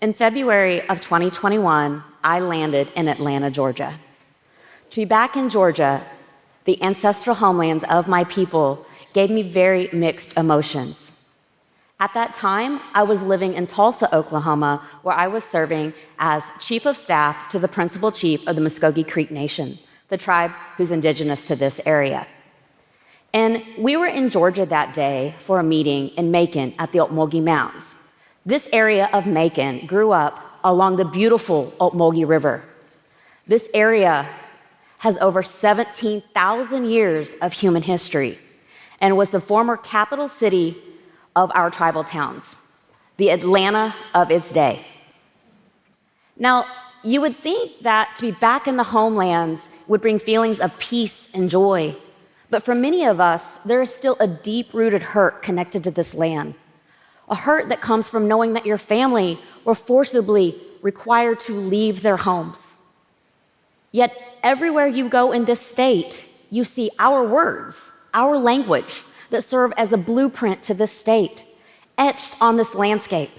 In February of 2021, I landed in Atlanta, Georgia. To be back in Georgia, the ancestral homelands of my people, gave me very mixed emotions. At that time, I was living in Tulsa, Oklahoma, where I was serving as chief of staff to the principal chief of the Muskogee Creek Nation, the tribe who's indigenous to this area. And we were in Georgia that day for a meeting in Macon at the Ocmulgee Mounds. This area of Macon grew up along the beautiful Ocmulgee River. This area has over 17,000 years of human history and was the former capital city of our tribal towns, the Atlanta of its day. Now, you would think that to be back in the homelands would bring feelings of peace and joy, but for many of us, there is still a deep-rooted hurt connected to this land, a hurt that comes from knowing that your family were forcibly required to leave their homes. Yet everywhere you go in this state, you see our words, our language, that serve as a blueprint to this state, etched on this landscape.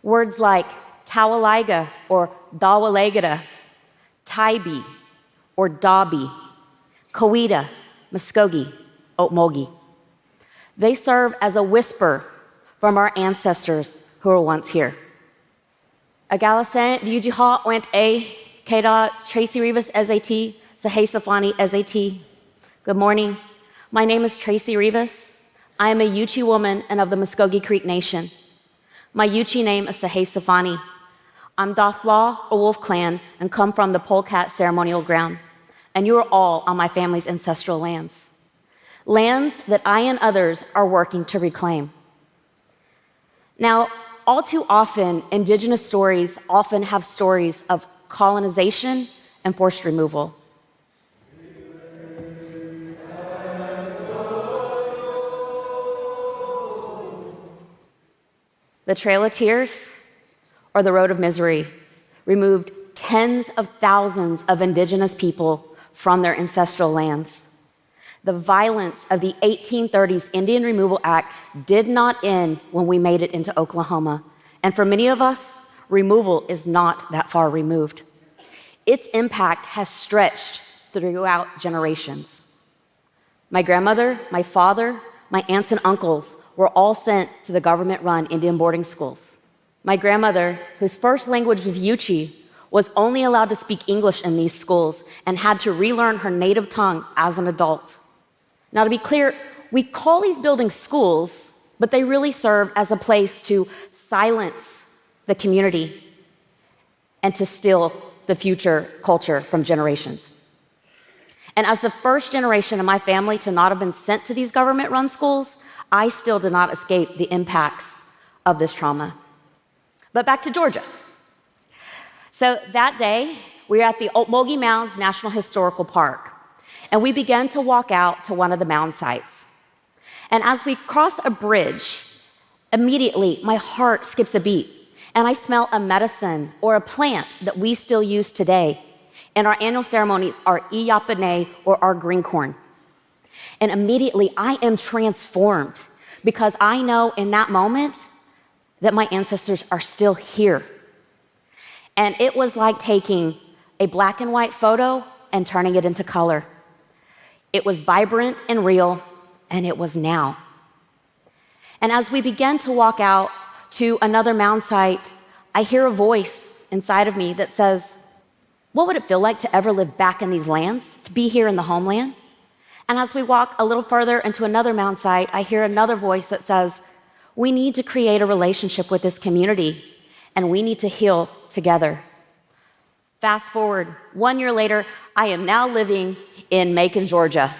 Words like Tawaliga or Dawalegada, Taibi or Dabi, Coweta, Muskogee, Ocmulgee. They serve as a whisper from our ancestors who were once here. Agalasan, Yujiha went A, Keda, Tracy Rivas, SAT, Sahay Safani, SAT. Good morning. My name is Tracy Rivas. I am a Yuchi woman and of the Muskogee Creek Nation. My Yuchi name is Sahay Safani. I'm Dathla, a Wolf Clan, and come from the Polecat ceremonial ground. And you are all on my family's ancestral lands. Lands that I and others are working to reclaim. Now, all too often, indigenous stories often have stories of colonization and forced removal. The Trail of Tears, or the Road of Misery, removed tens of thousands of indigenous people from their ancestral lands. The violence of the 1830s Indian Removal Act did not end when we made it into Oklahoma. And for many of us, removal is not that far removed. Its impact has stretched throughout generations. My grandmother, my father, my aunts and uncles were all sent to the government-run Indian boarding schools. My grandmother, whose first language was Yuchi, was only allowed to speak English in these schools and had to relearn her native tongue as an adult. Now, to be clear, we call these buildings schools, but they really serve as a place to silence the community and to steal the future culture from generations. And as the first generation of my family to not have been sent to these government-run schools, I still did not escape the impacts of this trauma. But back to Georgia. So that day, we were at the Ocmulgee Mounds National Historical Park, and we began to walk out to one of the mound sites. And as we cross a bridge, immediately my heart skips a beat, and I smell a medicine or a plant that we still use today in our annual ceremonies, our iyapane or our green corn. And immediately I am transformed because I know in that moment that my ancestors are still here. And it was like taking a black and white photo and turning it into color. It was vibrant and real, and it was now. And as we began to walk out to another mound site, I hear a voice inside of me that says, what would it feel like to ever live back in these lands, to be here in the homeland? And as we walk a little further into another mound site, I hear another voice that says, we need to create a relationship with this community, and we need to heal together. Fast forward, 1 year later, I am now living in Macon, Georgia.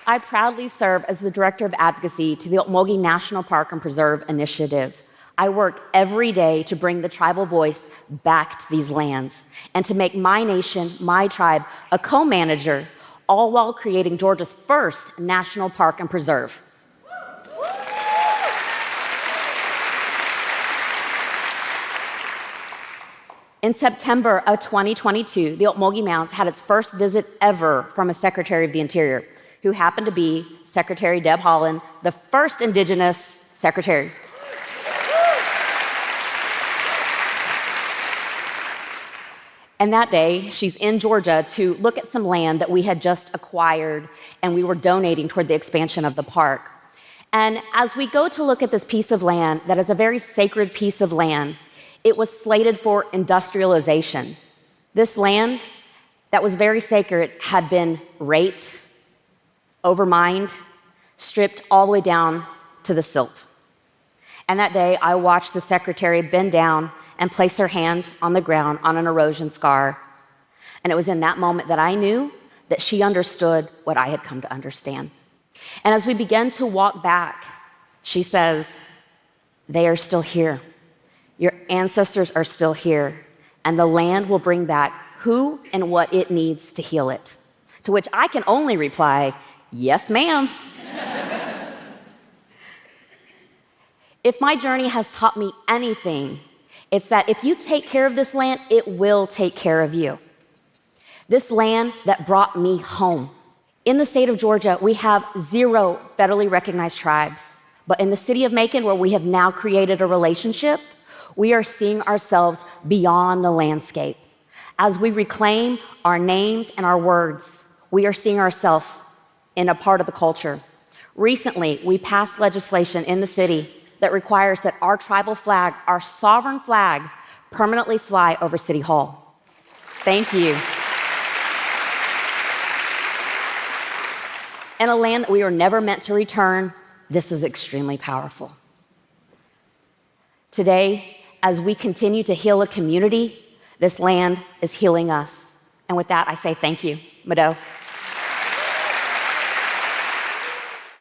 I proudly serve as the Director of Advocacy to the Ocmulgee National Park and Preserve Initiative. I work every day to bring the tribal voice back to these lands and to make my nation, my tribe, a co-manager, all while creating Georgia's first national park and preserve. In September of 2022, the Ocmulgee Mounds had its first visit ever from a Secretary of the Interior. who happened to be Secretary Deb Haaland, the first Indigenous secretary. And that day, she's in Georgia to look at some land that we had just acquired and we were donating toward the expansion of the park. And as we go to look at this piece of land that is a very sacred piece of land, it was slated for industrialization. This land that was very sacred had been raped, overmined, stripped all the way down to the silt. And that day, I watched the secretary bend down and place her hand on the ground on an erosion scar. And it was in that moment that I knew that she understood what I had come to understand. And as we began to walk back, she says, "They are still here. Your ancestors are still here, and the land will bring back who and what it needs to heal it." To which I can only reply, "Yes, ma'am." If my journey has taught me anything, it's that if you take care of this land, it will take care of you. This land that brought me home. In the state of Georgia, we have 0 federally recognized tribes. But in the city of Macon, where we have now created a relationship, we are seeing ourselves beyond the landscape. As we reclaim our names and our words, we are seeing ourselves in a part of the culture. Recently, we passed legislation in the city that requires that our tribal flag, our sovereign flag, permanently fly over City Hall. Thank you. In a land that we were never meant to return, this is extremely powerful. Today, as we continue to heal a community, this land is healing us. And with that, I say thank you. Mado.